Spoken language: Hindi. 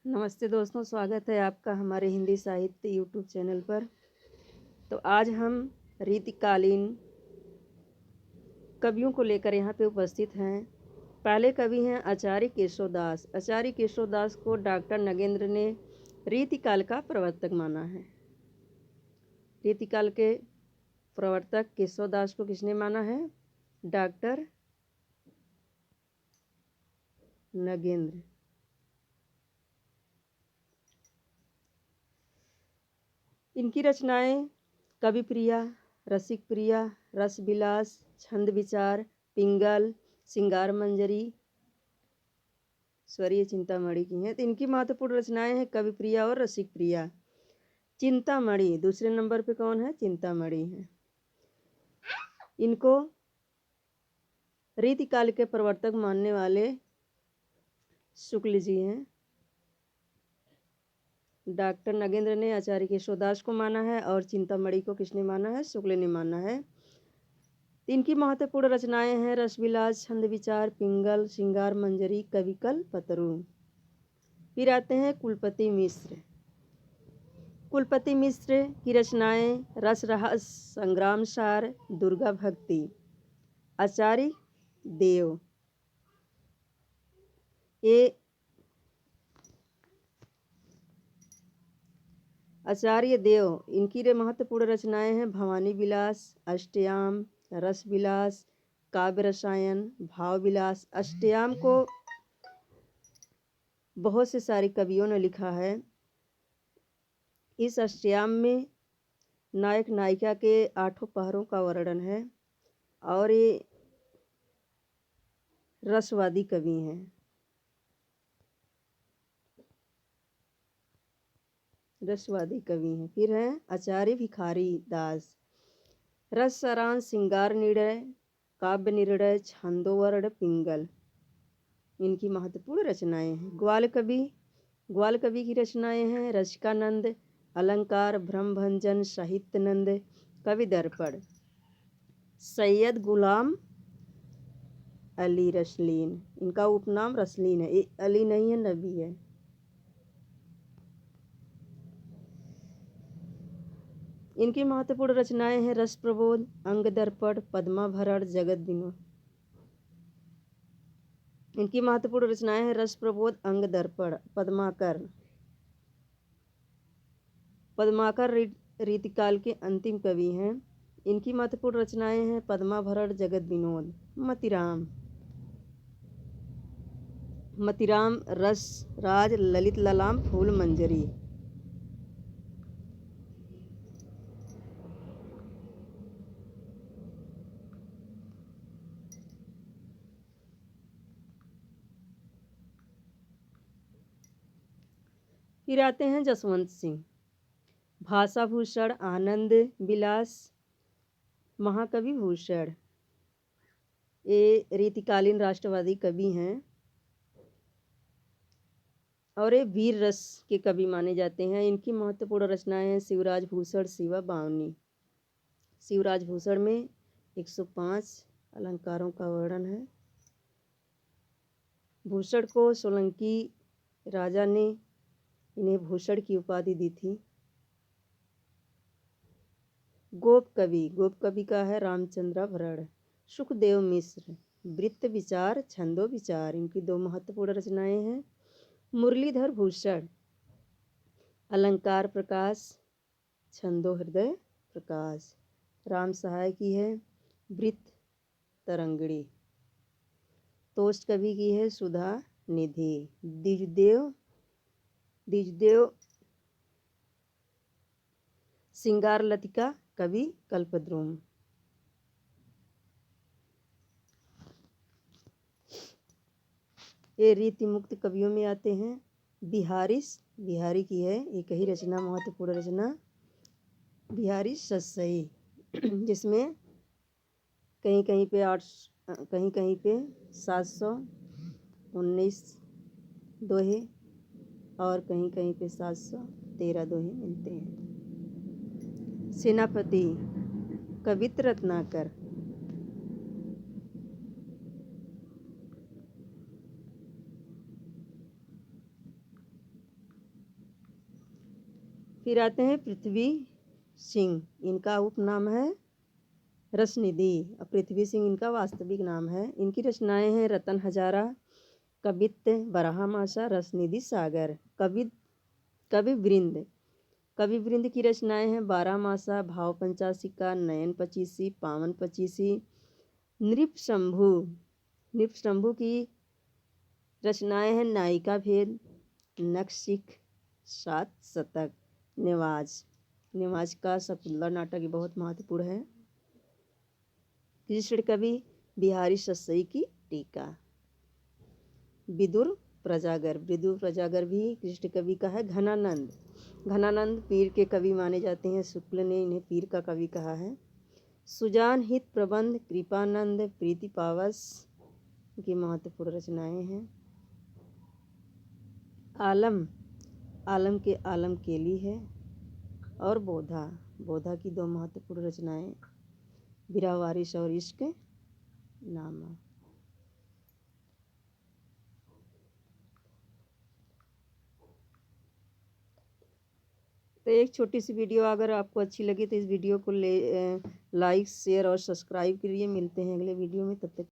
नमस्ते दोस्तों, स्वागत है आपका हमारे हिंदी साहित्य यूट्यूब चैनल पर। तो आज हम रीतिकालीन कवियों को लेकर यहाँ पे उपस्थित हैं। पहले कवि हैं आचार्य केशवदास। आचार्य केशवदास को डॉक्टर नगेंद्र ने रीतिकाल का प्रवर्तक माना है। रीतिकाल के प्रवर्तक केशवदास को किसने माना है? डॉक्टर नगेंद्र। इनकी रचनाएं कवि प्रिया, रसिक प्रिया, रस विलास, छंद विचार, पिंगल, सिंगार मंजरी, स्वरीय चिंतामणि की हैं। तो इनकी महत्वपूर्ण रचनाएं हैं कवि प्रिया और रसिक प्रिया। चिंतामणि दूसरे नंबर पे कौन है? चिंतामणि है। इनको रीतिकाल के प्रवर्तक मानने वाले शुक्ल जी हैं। डॉक्टर नगेंद्र ने आचार्य केशवदास को माना है और चिंतामणि को किसने माना है? शुक्ल ने माना है। इनकी महत्वपूर्ण रचनाएं हैं रसविलास, छंद विचार, पिंगल, सिंगार मंजरी, कविकल पतरू। फिर आते हैं कुलपति मिश्र। कुलपति मिश्र की रचनाएं रस रहस्य, संग्राम सार, दुर्गा भक्ति। आचार्य देव ये आचार्य देव इनकी महत्वपूर्ण रचनाएं हैं भवानी विलास, अष्टयाम, रस विलास, काव्य रसायन, भाव विलास। अष्टयाम को बहुत से सारे कवियों ने लिखा है। इस अष्टयाम में नायक नायिका के 8 पहरों का वर्णन है और ये रसवादी कवि हैं। रसवादी कवि हैं। फिर हैं आचार्य भिखारी दास। रस सारांश, सिंगार निर्णय, काव्य निर्णय, छंदोवर्ण, पिंगल इनकी महत्वपूर्ण रचनाएं हैं। ग्वाल कवि की रचनाएं हैं रसिकानंद, अलंकार, ब्रह्मभंजन, साहित्यानंद, कवि दर्पण। सैयद गुलाम अली रसलीन, इनका उपनाम रसलीन है, ये अली नहीं है, नबी है। इनकी महत्वपूर्ण रचनाएं हैं रस प्रबोध, अंग दर्पण, पद्माभरण, जगत विनोद। इनकी महत्वपूर्ण रचनाएं हैं रस प्रबोध, अंग दर्पण, पद्माकर। पद्माकर रीतिकाल के अंतिम कवि हैं। इनकी महत्वपूर्ण रचनाएं हैं पद्माभरण, जगत विनोद। मतिराम, रस राज, ललित ललाम, फूल मंजरी। फिर आते हैं जसवंत सिंह। भाषा भूषण, आनंद विलास, महाकवि भूषण। ये रीतिकालीन राष्ट्रवादी कवि हैं और ये वीर रस के कवि माने जाते हैं। इनकी महत्वपूर्ण रचनाएं हैं शिवराज भूषण, शिवा बावनी। शिवराज भूषण में 105 अलंकारों का वर्णन है। भूषण को सोलंकी राजा ने इन्हें भूषण की उपाधि दी थी। गोप कवि का है रामचंद्राभरण। सुखदेव मिश्र, वृत्त विचार, छंदो विचार इनकी 2 महत्वपूर्ण रचनाएं हैं। मुरलीधर भूषण, अलंकार प्रकाश, छंदो हृदय प्रकाश। राम सहाय की है वृत्त तरंगिणी। तोष कवि की है सुधा निधि। द्विजदेव सिंगार लतिका, कवि कल्पद्रुम। ये रीति मुक्त कवियों में आते हैं। बिहारी की है एक ही रचना, महत्वपूर्ण रचना बिहारी सतसई, जिसमें कहीं कहीं पे 719 दोहे और कहीं कहीं पे 713 दोहे मिलते हैं। सेनापति कवित्र रत्नाकर। फिर आते हैं पृथ्वी सिंह, इनका उपनाम है रसनिधि और पृथ्वी सिंह इनका वास्तविक नाम है। इनकी रचनाएं हैं रतन हजारा, कवित्त, बरहमासा, रसनिधि सागर। कवि वृंद की रचनाएं हैं बारहमासा, भाव पंचाशिका, नयन पचीसी, पावन पचीसी। नृप शंभु की रचनाएं हैं नायिका भेद, नखशिख, सात शतक। नेवाज का शकुंतला नाटक ये बहुत महत्वपूर्ण है। कृष्ण कवि बिहारी सस्सई की टीका। विदुर प्रजागर भी कृष्ण कवि का है। घनानंद पीर के कवि माने जाते हैं, शुक्ल ने इन्हें पीर का कवि कहा है। सुजान हित प्रबंध, कृपानंद, प्रीति पावस की महत्वपूर्ण रचनाएं हैं। आलम के आलम केली है और बोधा की दो महत्वपूर्ण रचनाएं बिरह वारिस और इश्क नामा। तो एक छोटी सी वीडियो अगर आपको अच्छी लगी तो इस वीडियो को लाइक शेयर और सब्सक्राइब करिए। मिलते हैं अगले वीडियो में, तब तक